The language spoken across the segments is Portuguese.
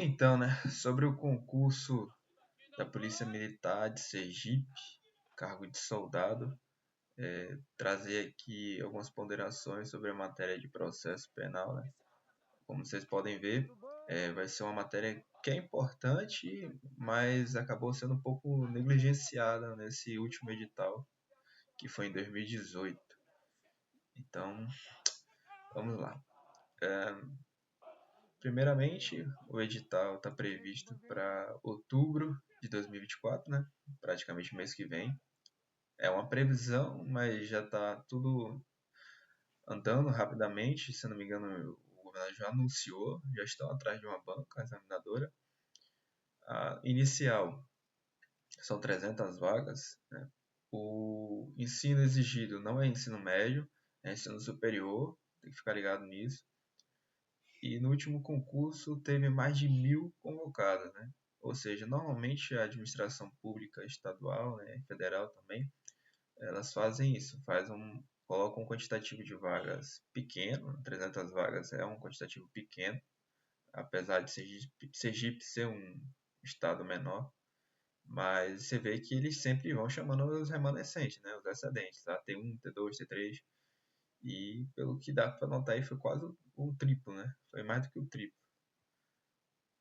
Então, né, sobre o concurso da Polícia Militar de Sergipe, cargo de soldado, trazer aqui algumas ponderações sobre a matéria de processo penal, né? Como vocês podem ver, vai ser uma matéria que é importante, mas acabou sendo um pouco negligenciada nesse último edital, que foi em 2018. Então, vamos lá. Primeiramente, o edital está previsto para outubro de 2024, né? Praticamente mês que vem. É uma previsão, mas já está tudo andando rapidamente. Se não me engano, o governador já anunciou, já estão atrás de uma banca examinadora. A inicial são 300 vagas, né? O ensino exigido não é ensino médio, é ensino superior, tem que ficar ligado nisso. E no último concurso teve mais de 1.000 convocados, né? Ou seja, normalmente a administração pública estadual, né, federal também, elas fazem isso, colocam um quantitativo de vagas pequeno, 300 vagas é um quantitativo pequeno, apesar de Sergipe ser um estado menor, mas você vê que eles sempre vão chamando os remanescentes, né, os excedentes, tá? T1, T2, T3, e pelo que dá para notar aí foi quase o triplo, né? Foi mais do que o triplo.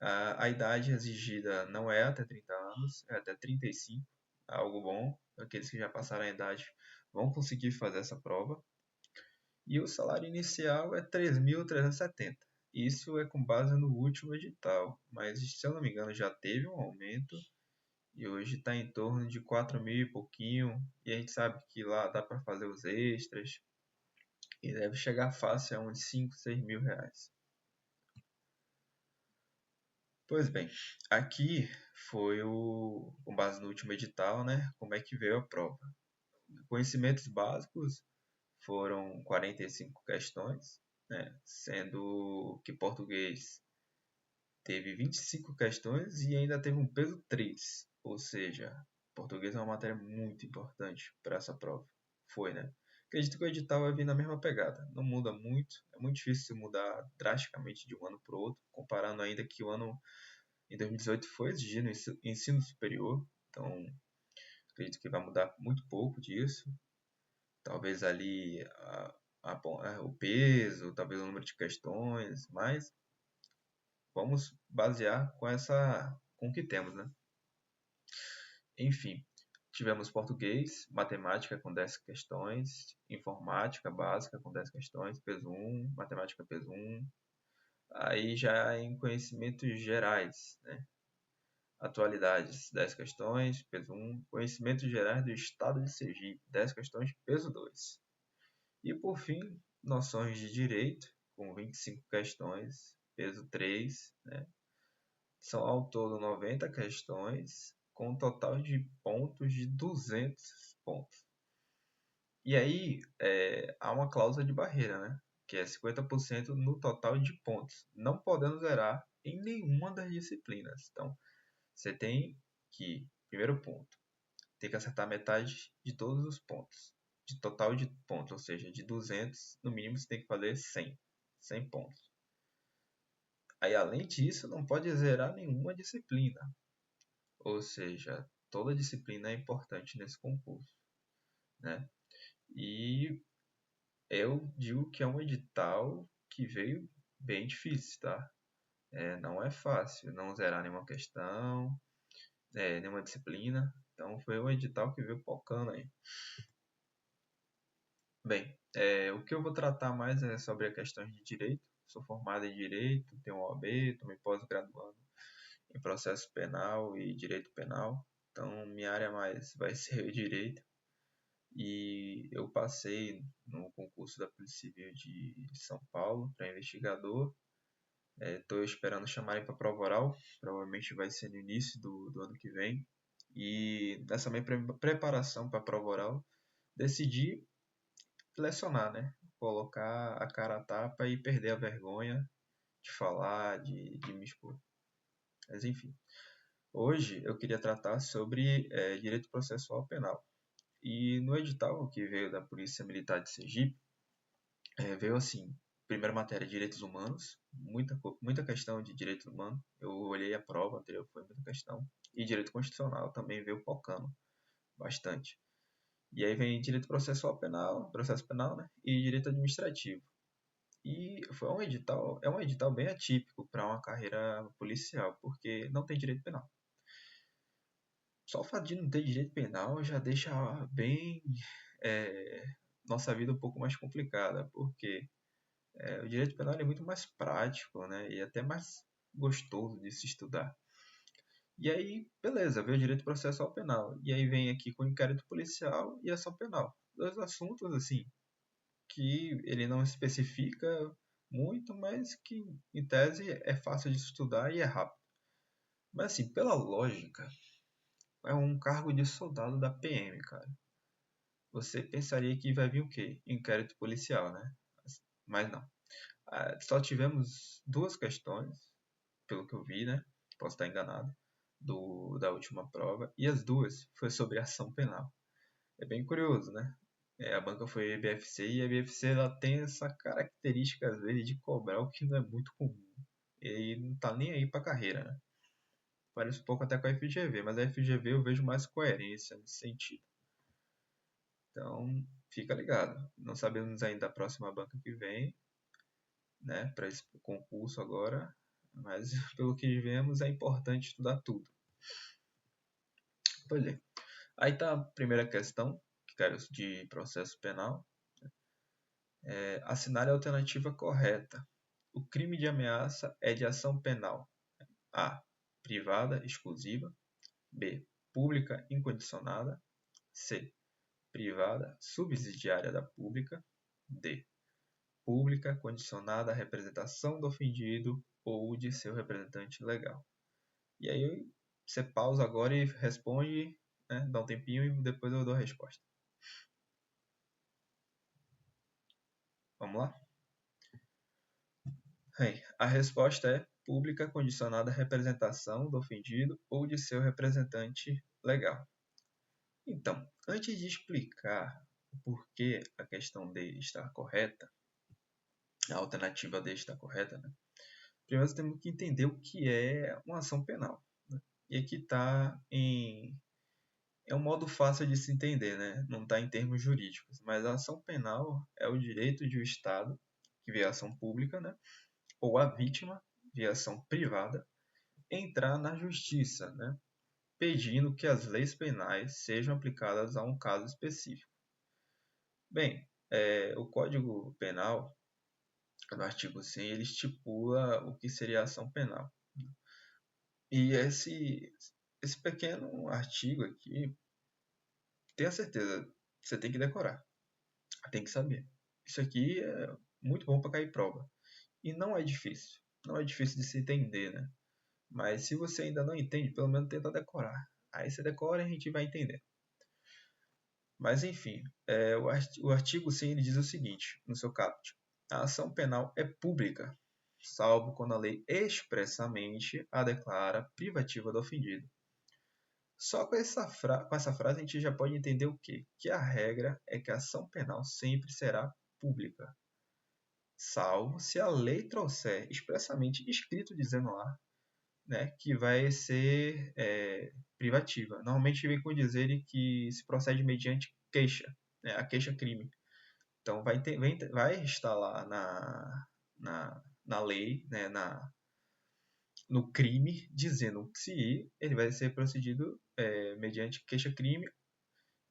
A idade exigida não é até 30 anos, é até 35, algo bom. Aqueles que já passaram a idade vão conseguir fazer essa prova. E o salário inicial é 3.370. Isso é com base no último edital, mas se eu não me engano já teve um aumento e hoje está em torno de 4.000 e pouquinho. E a gente sabe que lá dá para fazer os extras e deve chegar fácil a uns 5, 6 mil reais. Pois bem, aqui foi com base no último edital, né? Como é que veio a prova? Conhecimentos básicos foram 45 questões, né? Sendo que português teve 25 questões e ainda teve um peso 3. Ou seja, português é uma matéria muito importante para essa prova. Foi, né? Acredito que o edital vai vir na mesma pegada. Não muda muito. É muito difícil mudar drasticamente de um ano para o outro, comparando ainda que o ano em 2018 foi exigido ensino superior, então acredito que vai mudar muito pouco disso. Talvez ali o peso, talvez o número de questões, mas vamos basear com o que temos, né? Enfim, tivemos português, matemática com 10 questões, informática básica com 10 questões, peso 1, matemática peso 1. Aí já em conhecimentos gerais, né? Atualidades, 10 questões, peso 1. Conhecimentos gerais do estado de Sergipe, 10 questões, peso 2. E por fim, noções de direito, com 25 questões, peso 3. Né? São ao todo 90 questões, com um total de pontos de 200 pontos. E aí há uma cláusula de barreira, né? Que é 50% no total de pontos, não podendo zerar em nenhuma das disciplinas. Então, você tem que, primeiro ponto, tem que acertar metade de todos os pontos, de total de pontos, ou seja, de 200, no mínimo você tem que fazer 100 pontos. Aí, além disso, não pode zerar nenhuma disciplina, ou seja, toda disciplina é importante nesse concurso, né? E eu digo que é um edital que veio bem difícil, tá? Não é fácil não zerar nenhuma questão, nenhuma disciplina. Então foi um edital que veio focando aí. Bem, o que eu vou tratar mais é sobre a questão de direito. Sou formado em direito, tenho um OAB, estou me pós-graduando em processo penal e direito penal. Então minha área mais vai ser o direito. E eu passei no concurso da Polícia Civil de São Paulo para investigador. Estou esperando chamarem para prova oral, provavelmente vai ser no início do ano que vem. E nessa minha preparação para a prova oral, decidi lecionar, né? Colocar a cara a tapa e perder a vergonha de falar, de me expor. Mas enfim, hoje eu queria tratar sobre direito processual penal. E no edital que veio da Polícia Militar de Sergipe, veio assim, primeira matéria, direitos humanos, muita questão de direito humano. Eu olhei a prova anterior, foi muita questão. E direito constitucional também veio focando bastante. E aí vem direito processual penal, processo penal, né? E direito administrativo. E foi um edital, é um edital bem atípico para uma carreira policial, porque não tem direito penal. Só o fato de não ter direito penal já deixa bem nossa vida um pouco mais complicada, porque o direito penal é muito mais prático, né? E até mais gostoso de se estudar. E aí, beleza, veio o direito processual penal. E aí vem aqui com o inquérito policial e ação penal. Dois assuntos, assim, que ele não especifica muito, mas que, em tese, é fácil de estudar e é rápido. Mas, assim, pela lógica, é um cargo de soldado da PM, cara. Você pensaria que vai vir o quê? Inquérito policial, né? Mas não. Só tivemos duas questões, pelo que eu vi, né? Posso estar enganado, da última prova. E as duas foi sobre ação penal. É bem curioso, né? A banca foi a EBFC e a EBFC ela tem essa característica, às vezes, de cobrar o que não é muito comum. E não tá nem aí pra carreira, né? Parece um pouco até com a FGV, mas a FGV eu vejo mais coerência nesse sentido. Então, fica ligado. Não sabemos ainda a próxima banca que vem, né, para esse concurso agora, mas pelo que vemos é importante estudar tudo. Pois é. Aí tá a primeira questão, de processo penal. Assinar a alternativa correta. O crime de ameaça é de ação penal. A. Privada exclusiva. B. Pública incondicionada. C. Privada subsidiária da pública. D. Pública condicionada à representação do ofendido ou de seu representante legal. E aí você pausa agora e responde, né? Dá um tempinho e depois eu dou a resposta. Vamos lá? A resposta é pública condicionada à representação do ofendido ou de seu representante legal. Então, antes de explicar o porquê a questão D está correta, a alternativa D está correta, né? Primeiro temos que entender o que é uma ação penal. Né? E aqui está é um modo fácil de se entender, né? Não está em termos jurídicos, mas a ação penal é o direito de o Estado, que via ação pública, né? Ou a vítima, via ação privada, entrar na justiça, né? Pedindo que as leis penais sejam aplicadas a um caso específico. Bem, o Código Penal, no artigo 100, ele estipula o que seria a ação penal. E esse pequeno artigo aqui, tenha certeza, você tem que decorar, tem que saber. Isso aqui é muito bom para cair prova. E não é difícil, não é difícil de se entender, né? Mas se você ainda não entende, pelo menos tenta decorar. Aí você decora e a gente vai entender. Mas enfim, o artigo 100 ele diz o seguinte, no seu caput. A ação penal é pública, salvo quando a lei expressamente a declara privativa do ofendido. Só com essa frase a gente já pode entender o quê? Que a regra é que a ação penal sempre será pública, salvo se a lei trouxer expressamente escrito dizendo lá, né, que vai ser privativa. Normalmente vem com dizer que se procede mediante queixa, né, a queixa-crime. Então vai estar lá na lei, né, no crime, dizendo se ele vai ser procedido mediante queixa-crime.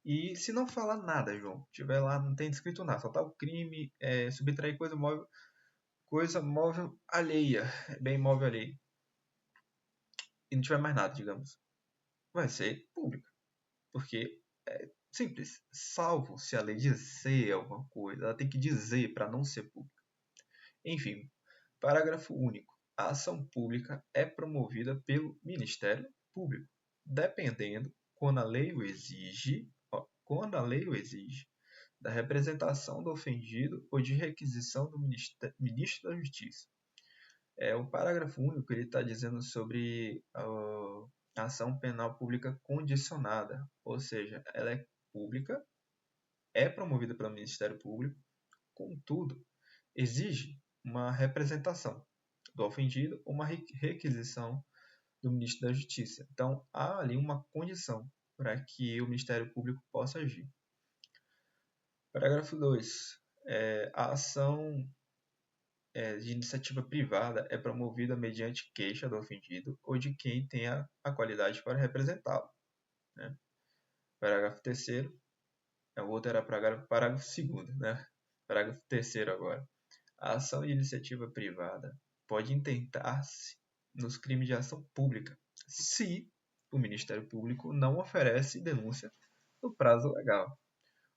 E se não falar nada, João, tiver lá, não tem escrito nada, só tá o crime, subtrair coisa móvel alheia, bem móvel alheia, e não tiver mais nada, digamos, vai ser pública. Porque é simples, salvo se a lei dizer alguma coisa, ela tem que dizer para não ser pública. Enfim, parágrafo único. A ação pública é promovida pelo Ministério Público, dependendo, quando a lei o exige, da representação do ofendido ou de requisição do Ministro da Justiça. O parágrafo único ele está dizendo sobre a ação penal pública condicionada, ou seja, ela é pública, é promovida pelo Ministério Público, contudo, exige uma representação do ofendido ou uma requisição do ministro da Justiça. Então, há ali uma condição para que o Ministério Público possa agir. Parágrafo 2. A ação de iniciativa privada é promovida mediante queixa do ofendido ou de quem tenha a qualidade para representá-lo. Né? Parágrafo 3º. O outro era parágrafo 2º, né? Parágrafo 3º agora. A ação de iniciativa privada pode intentar-se nos crimes de ação pública, se o Ministério Público não oferece denúncia no prazo legal.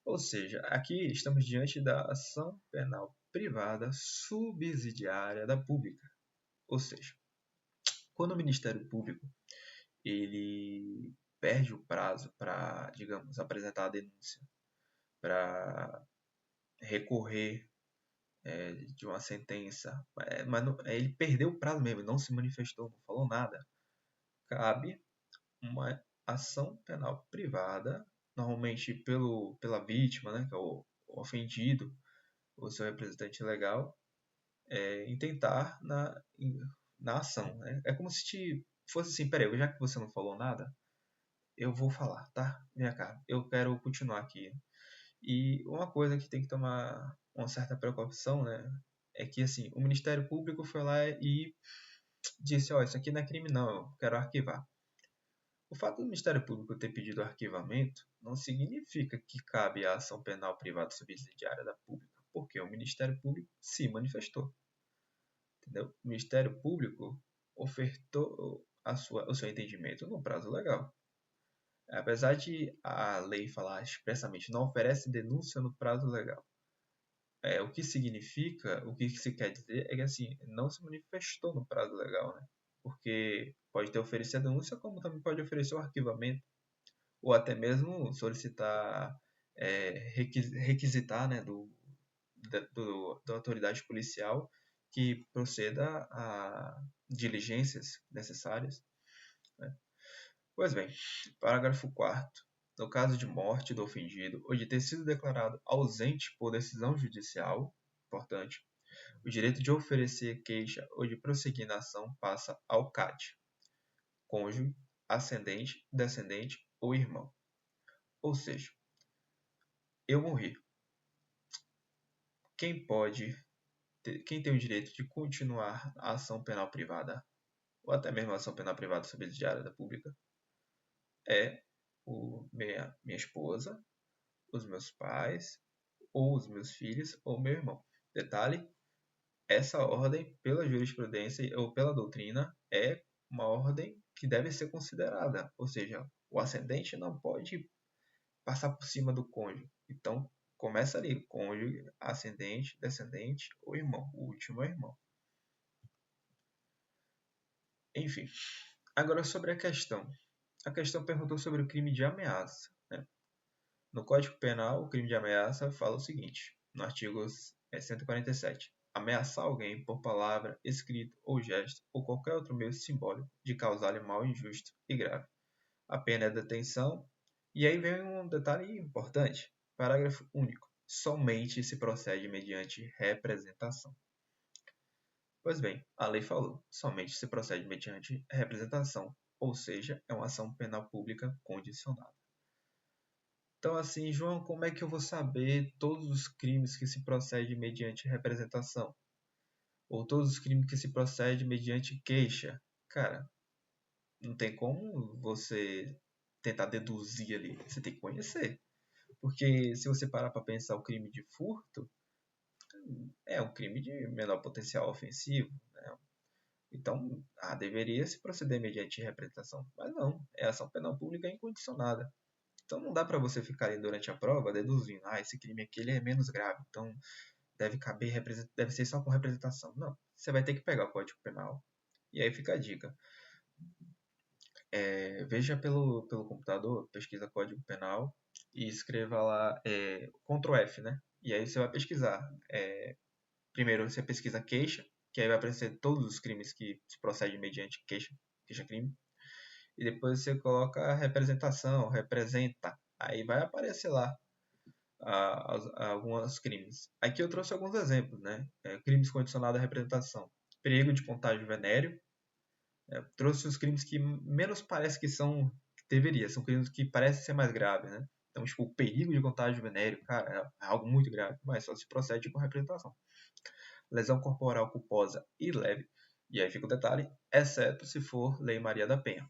Ou seja, aqui estamos diante da ação penal privada subsidiária da pública. Ou seja, quando o Ministério Público ele perde o prazo para, digamos, apresentar a denúncia, para recorrer de uma sentença, mas não, ele perdeu o prazo mesmo, não se manifestou, não falou nada, cabe uma ação penal privada, normalmente pela vítima, né, que é o ofendido, o seu representante legal, intentar na ação. Né? É como se fosse assim, peraí, já que você não falou nada, eu vou falar, tá? Vem cá, eu quero continuar aqui. E uma coisa que tem que tomar uma certa preocupação, né, é que assim, o Ministério Público foi lá e disse, isso aqui não é crime não, eu quero arquivar. O fato do Ministério Público ter pedido arquivamento não significa que cabe a ação penal privada subsidiária da pública, porque o Ministério Público se manifestou. Entendeu? O Ministério Público ofertou o seu entendimento no prazo legal. Apesar de a lei falar expressamente não oferece denúncia no prazo legal, o que significa, o que se quer dizer é que assim, não se manifestou no prazo legal, né? Porque pode ter oferecido a denúncia, como também pode oferecer o arquivamento, ou até mesmo solicitar, requisitar, né, da autoridade policial que proceda a diligências necessárias. Né? Pois bem, parágrafo 4º. No caso de morte do ofendido ou de ter sido declarado ausente por decisão judicial, importante, o direito de oferecer queixa ou de prosseguir na ação passa ao CAD, cônjuge, ascendente, descendente ou irmão. Ou seja, eu morri. Quem tem o direito de continuar a ação penal privada, ou até mesmo a ação penal privada subsidiária da pública, é minha esposa, os meus pais, ou os meus filhos, ou meu irmão. Detalhe, essa ordem, pela jurisprudência ou pela doutrina, é uma ordem que deve ser considerada. Ou seja, o ascendente não pode passar por cima do cônjuge. Então, começa ali, cônjuge, ascendente, descendente ou irmão. O último é irmão. Enfim, agora sobre a questão. A questão perguntou sobre o crime de ameaça. Né? No Código Penal, o crime de ameaça fala o seguinte, no artigo 147. Ameaçar alguém por palavra, escrito ou gesto, ou qualquer outro meio simbólico de causar-lhe mal injusto e grave. A pena é detenção. E aí vem um detalhe importante. Parágrafo único. Somente se procede mediante representação. Pois bem, a lei falou, somente se procede mediante representação, ou seja, é uma ação penal pública condicionada. Então, assim, João, como é que eu vou saber todos os crimes que se procede mediante representação? Ou todos os crimes que se procede mediante queixa? Cara, não tem como você tentar deduzir ali, você tem que conhecer. Porque se você parar para pensar o crime de furto, é um crime de menor potencial ofensivo, né? Então, deveria se proceder mediante representação. Mas não, é ação penal pública incondicionada. Então não dá para você ficar ali durante a prova deduzindo, esse crime aqui ele é menos grave, então deve ser só com representação. Não, você vai ter que pegar o Código Penal. E aí fica a dica. Veja pelo computador, pesquisa Código Penal e escreva lá Ctrl F, né? E aí você vai pesquisar. Primeiro você pesquisa queixa, que aí vai aparecer todos os crimes que se procede mediante queixa-crime. E depois você coloca a representação, representa. Aí vai aparecer lá a alguns crimes. Aqui eu trouxe alguns exemplos, né? Crimes condicionados à representação. Perigo de contágio venéreo. Trouxe os crimes que menos parece que são que deveria, são crimes que parecem ser mais graves, né? Então, tipo, o perigo de contágio venéreo, cara, é algo muito grave, mas só se procede com representação. Lesão corporal culposa e leve, e aí fica o detalhe, exceto se for Lei Maria da Penha.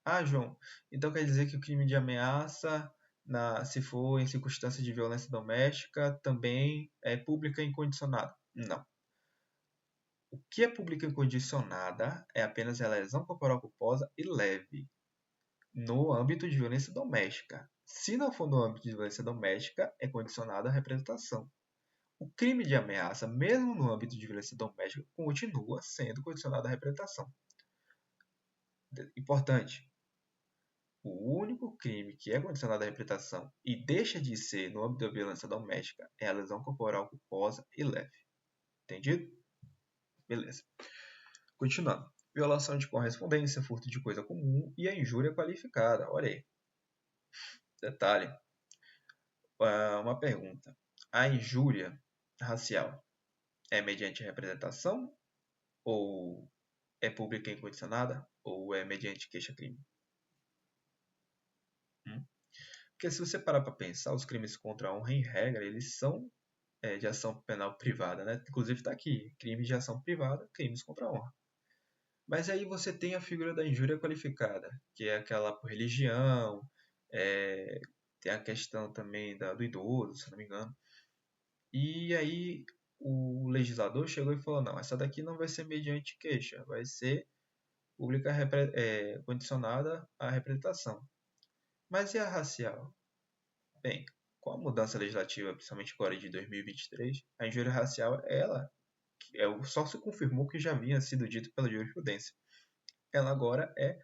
Ah, João, então quer dizer que o crime de ameaça, se for em circunstância de violência doméstica, também é pública incondicionada? Não. O que é pública incondicionada é apenas a lesão corporal culposa e leve, no âmbito de violência doméstica. Se não for no âmbito de violência doméstica, é condicionada à representação. O crime de ameaça, mesmo no âmbito de violência doméstica, continua sendo condicionado à representação. Importante, o único crime que é condicionado à representação e deixa de ser no âmbito da violência doméstica é a lesão corporal culposa e leve. Entendido? Beleza. Continuando. Violação de correspondência, furto de coisa comum e a injúria qualificada. Olha aí. Detalhe. Uma pergunta. A injúria racial é mediante representação ou é pública e incondicionada ou é mediante queixa-crime? Porque se você parar para pensar, os crimes contra a honra, em regra, eles são de ação penal privada, né? Inclusive está aqui, crimes de ação privada, crimes contra a honra. Mas aí você tem a figura da injúria qualificada, que é aquela por religião, é, tem a questão também do idoso, se não me engano. E aí o legislador chegou e falou, não, essa daqui não vai ser mediante queixa, vai ser pública condicionada à representação. Mas e a racial? Bem, com a mudança legislativa, principalmente agora de 2023, a injúria racial, ela só se confirmou que já havia sido dito pela jurisprudência. Ela agora é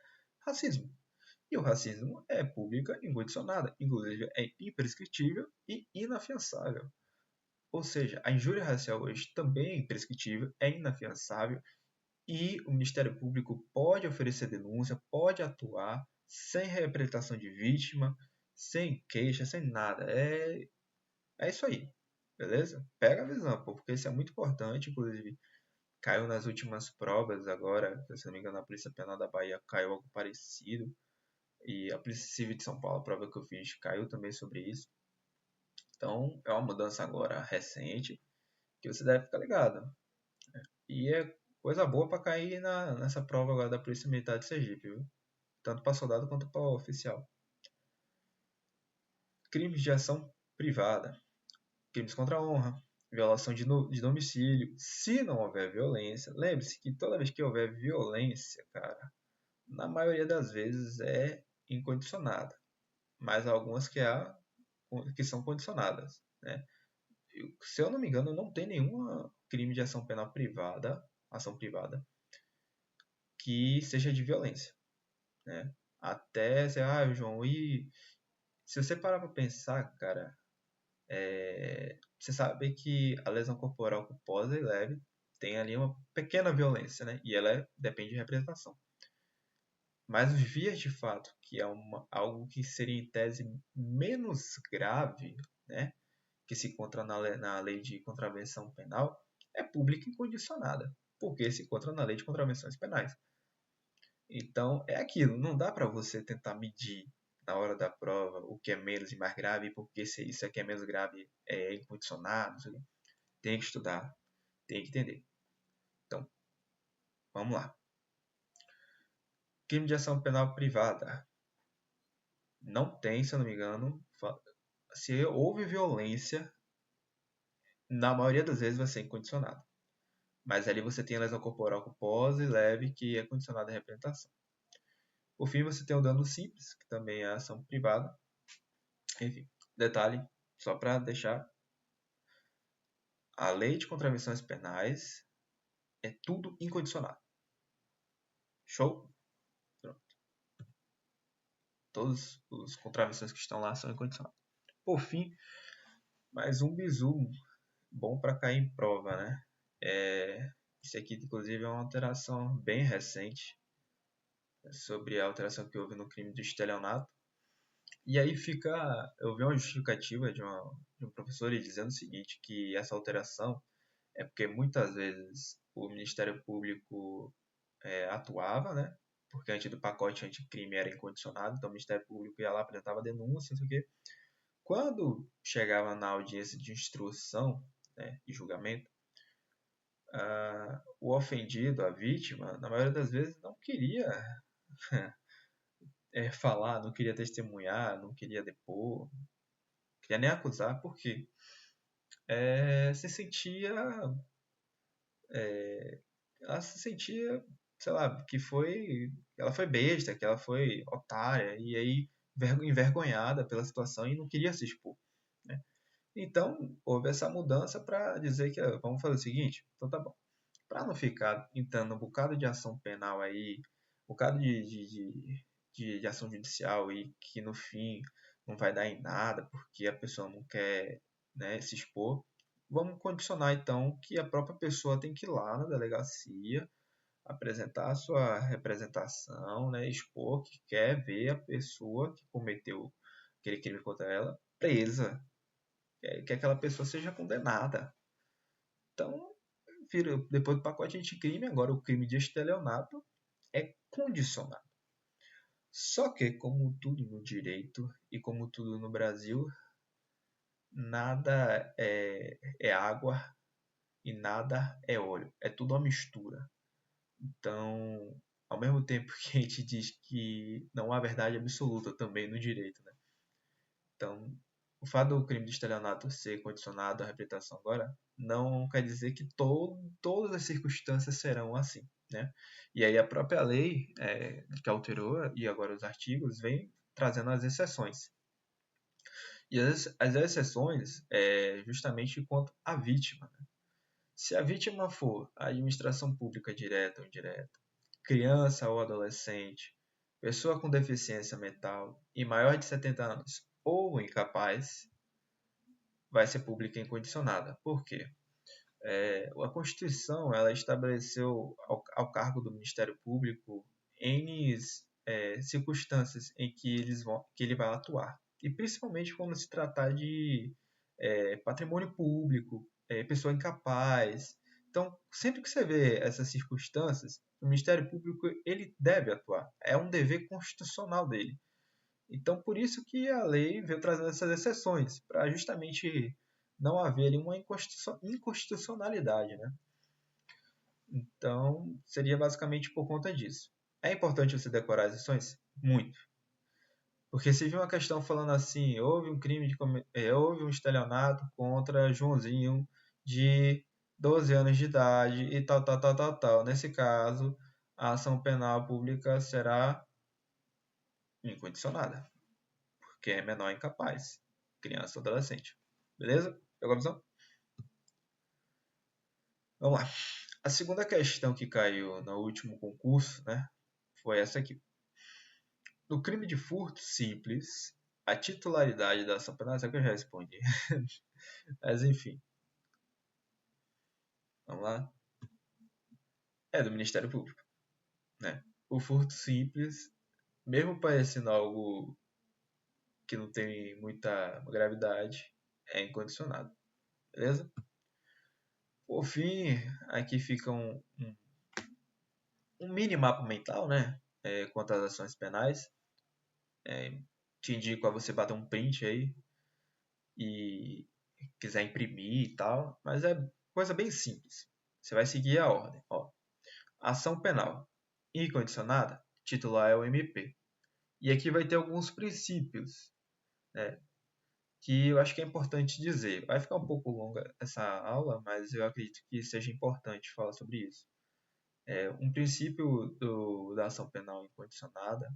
racismo. E o racismo é pública incondicionada, inclusive é imprescritível e inafiançável. Ou seja, a injúria racial hoje também é imprescritível, é inafiançável e o Ministério Público pode oferecer denúncia, pode atuar sem representação de vítima, sem queixa, sem nada. É isso aí, beleza? Pega a visão, pô, porque isso é muito importante, inclusive caiu nas últimas provas agora, se não me engano, a Polícia Penal da Bahia caiu algo parecido, e a Polícia Civil de São Paulo, a prova que eu fiz, caiu também sobre isso. Então, é uma mudança agora recente, que você deve ficar ligado. E é coisa boa para cair nessa prova agora da Polícia Militar de Sergipe, viu? Tanto para soldado quanto para oficial. Crimes de ação privada, crimes contra a honra, violação de domicílio. Se não houver violência, lembre-se que toda vez que houver violência, cara, na maioria das vezes é incondicionada, mas há algumas que são condicionadas, né? Se eu não me engano, não tem nenhum crime de ação penal privada, ação privada, que seja de violência, né? Até, João, e se você parar para pensar, cara, você sabe que a lesão corporal culposa e leve tem ali uma pequena violência, né? E ela depende de representação. Mas os vias de fato, que é algo que seria em tese menos grave, né? Que se encontra na lei de contravenção penal, é pública incondicionada, porque se encontra na lei de contravenções penais. Então, é aquilo, não dá para você tentar medir na hora da prova o que é menos e mais grave, porque se isso aqui é menos grave é incondicionado, tem que estudar, tem que entender. Então, vamos lá. Crime de ação penal privada. Não tem, se eu não me engano, se houve violência, na maioria das vezes vai ser incondicionado. Mas ali você tem a lesão corporal culposa e leve, que é condicionada à representação. Por fim, você tem o dano simples, que também é ação privada. Enfim, detalhe, só para deixar, a lei de contravenções penais é tudo incondicionado. Show? Pronto. Todas as contravenções que estão lá são incondicionadas. Por fim, mais um bizu bom para cair em prova, né? Isso aqui, inclusive, é uma alteração bem recente sobre a alteração que houve no crime do estelionato. E aí eu vi uma justificativa de um professor ele dizendo o seguinte, que essa alteração é porque muitas vezes o Ministério Público atuava, né? Porque antes do pacote anticrime era incondicionado, então o Ministério Público ia lá, apresentava denúncia, não sei o quê. Quando chegava na audiência de instrução, né, e julgamento, o ofendido, a vítima, na maioria das vezes não queria falar, não queria testemunhar, não queria depor, não queria nem acusar, porque se sentia, ela se sentia, sei lá, ela foi besta, que ela foi otária, e aí envergonhada pela situação e não queria se expor, né? Então, houve essa mudança para dizer que vamos fazer o seguinte, então tá bom. Para não ficar entrando um bocado de ação penal aí, um bocado de ação judicial aí, que no fim não vai dar em nada, porque a pessoa não quer, né, se expor, vamos condicionar então que a própria pessoa tem que ir lá na delegacia, apresentar a sua representação, né, expor que quer ver a pessoa que cometeu aquele crime contra ela presa, que aquela pessoa seja condenada. Então, depois do pacote anticrime, agora o crime de estelionato é condicionado. Só que, como tudo no direito e como tudo no Brasil, nada é água e nada é óleo. É tudo uma mistura. Então, ao mesmo tempo que a gente diz que não há verdade absoluta também no direito, né? Então, o fato do crime de estelionato ser condicionado à representação agora não quer dizer que todas as circunstâncias serão assim, né? E aí a própria lei que alterou e agora os artigos vem trazendo as exceções. E as exceções é justamente quanto à vítima, né? Se a vítima for a administração pública direta ou indireta, criança ou adolescente, pessoa com deficiência mental e maior de 70 anos ou incapaz, vai ser pública incondicionada. Por quê? A Constituição ela estabeleceu ao cargo do Ministério Público N circunstâncias em que ele vai atuar. E principalmente quando se tratar de patrimônio público, pessoa incapaz. Então, sempre que você vê essas circunstâncias, o Ministério Público ele deve atuar. É um dever constitucional dele. Então, por isso que a lei veio trazendo essas exceções, para justamente não haver ali uma inconstitucionalidade, né? Então, seria basicamente por conta disso. É importante você decorar as exceções? Muito. Porque se vir uma questão falando assim, houve um estelionato contra Joãozinho de 12 anos de idade e tal, tal, tal, tal, tal. Nesse caso, a ação penal pública será incondicionada, porque é menor incapaz, criança ou adolescente. Beleza? Pegou a visão? Vamos lá. A segunda questão que caiu no último concurso, né, foi essa aqui. No crime de furto simples, a titularidade da ação penal, essa que eu já respondi. Mas enfim, vamos lá. É do Ministério Público, né? O furto simples, mesmo parecendo algo que não tem muita gravidade, é incondicionado. Beleza? Por fim, aqui fica um mini mapa mental, né? Quanto às ações penais. Te indico a você bater um print aí e quiser imprimir e tal, mas é coisa bem simples. Você vai seguir a ordem. Ó. Ação penal incondicionada, titular é o MP. E aqui vai ter alguns princípios, né, que eu acho que é importante dizer. Vai ficar um pouco longa essa aula, mas eu acredito que seja importante falar sobre isso. Um princípio da ação penal incondicionada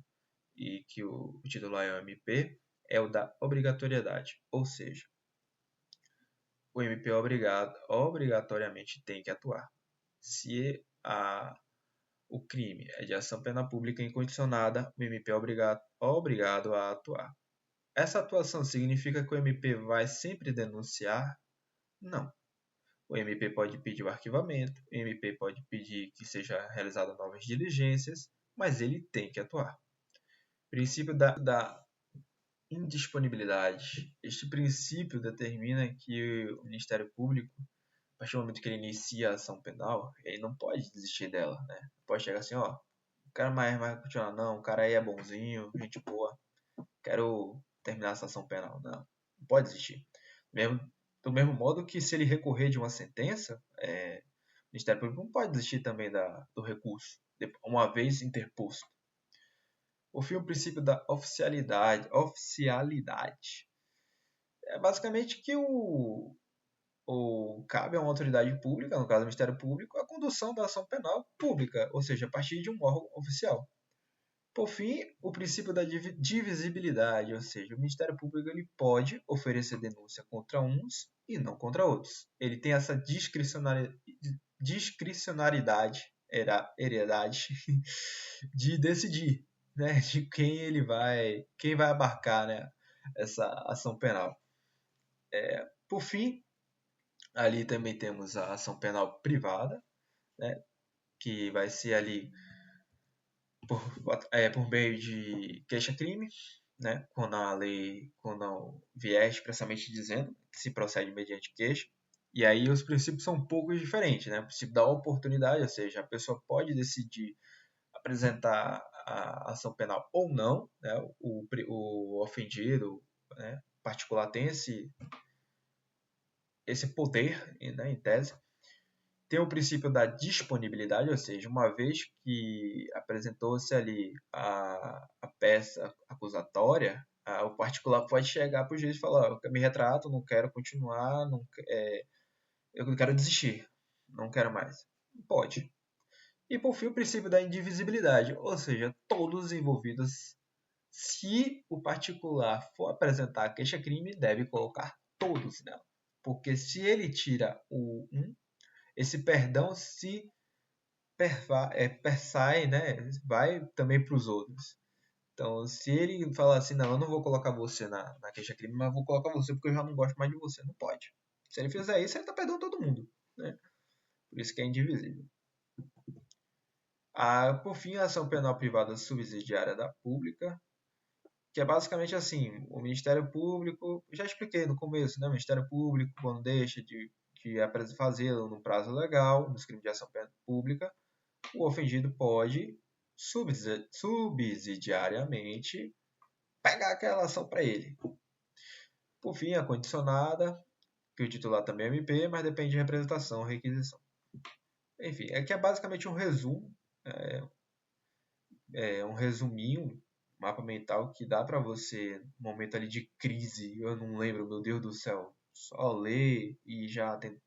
e que o titular é o MP é o da obrigatoriedade, ou seja, o MP obrigatoriamente tem que atuar. Se o crime é de ação penal pública incondicionada, o MP é obrigado a atuar. Essa atuação significa que o MP vai sempre denunciar? Não. O MP pode pedir o arquivamento, o MP pode pedir que seja realizada novas diligências, mas ele tem que atuar. Princípio indisponibilidade. Este princípio determina que o Ministério Público, a partir do momento que ele inicia a ação penal, ele não pode desistir dela, né? Pode chegar assim, ó, o cara mais vai continuar, não, o cara aí é bonzinho, gente boa, quero terminar essa ação penal. Não pode desistir. Mesmo, do mesmo modo que se ele recorrer de uma sentença, o Ministério Público não pode desistir também do recurso, uma vez interposto. Por fim, o princípio da oficialidade. É basicamente que cabe a uma autoridade pública, no caso do Ministério Público, a condução da ação penal pública, ou seja, a partir de um órgão oficial. Por fim, o princípio da divisibilidade, ou seja, o Ministério Público ele pode oferecer denúncia contra uns e não contra outros. Ele tem essa discricionariedade heredade de decidir, né, de quem vai abarcar, né, essa ação penal. Por fim, ali também temos a ação penal privada, né, que vai ser ali por meio de queixa-crime, né, quando vier expressamente dizendo que se procede mediante queixa. E aí os princípios são um pouco diferentes, né? O princípio da oportunidade, ou seja, a pessoa pode decidir apresentar a ação penal ou não, né? O ofendido, né, particular tem esse poder, né, em tese. Tem o princípio da disponibilidade, ou seja, uma vez que apresentou-se ali a peça acusatória, o particular pode chegar para o juiz e falar: eu me retrato, não quero continuar, eu quero desistir, não quero mais. Pode. E por fim, o princípio da indivisibilidade, ou seja, todos os envolvidos, se o particular for apresentar a queixa-crime, deve colocar todos nela. Porque se ele tira o um, esse perdão se persai, né, vai também para os outros. Então, se ele falar assim, não, eu não vou colocar você na queixa-crime, mas vou colocar você porque eu já não gosto mais de você, não pode. Se ele fizer isso, ele está perdendo todo mundo, né? Por isso que é indivisível. Por fim, a ação penal privada subsidiária da pública, que é basicamente assim, o Ministério Público, já expliquei no começo, né? O Ministério Público, quando deixa de fazê-lo no prazo legal, nos crimes de ação pública, o ofendido pode subsidiariamente pegar aquela ação para ele. Por fim, a condicionada, que o titular também é MP, mas depende de representação ou requisição. Enfim, aqui é basicamente um resumo, um resuminho, um mapa mental que dá para você, no momento ali de crise, eu não lembro, meu Deus do céu, só ler e já tem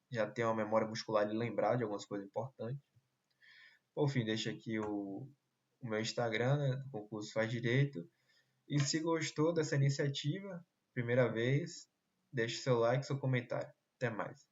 uma memória muscular de lembrar de algumas coisas importantes. Por fim, deixa aqui o meu Instagram, né, do concurso Faz Direito. E se gostou dessa iniciativa, primeira vez, deixe seu like, seu comentário. Até mais.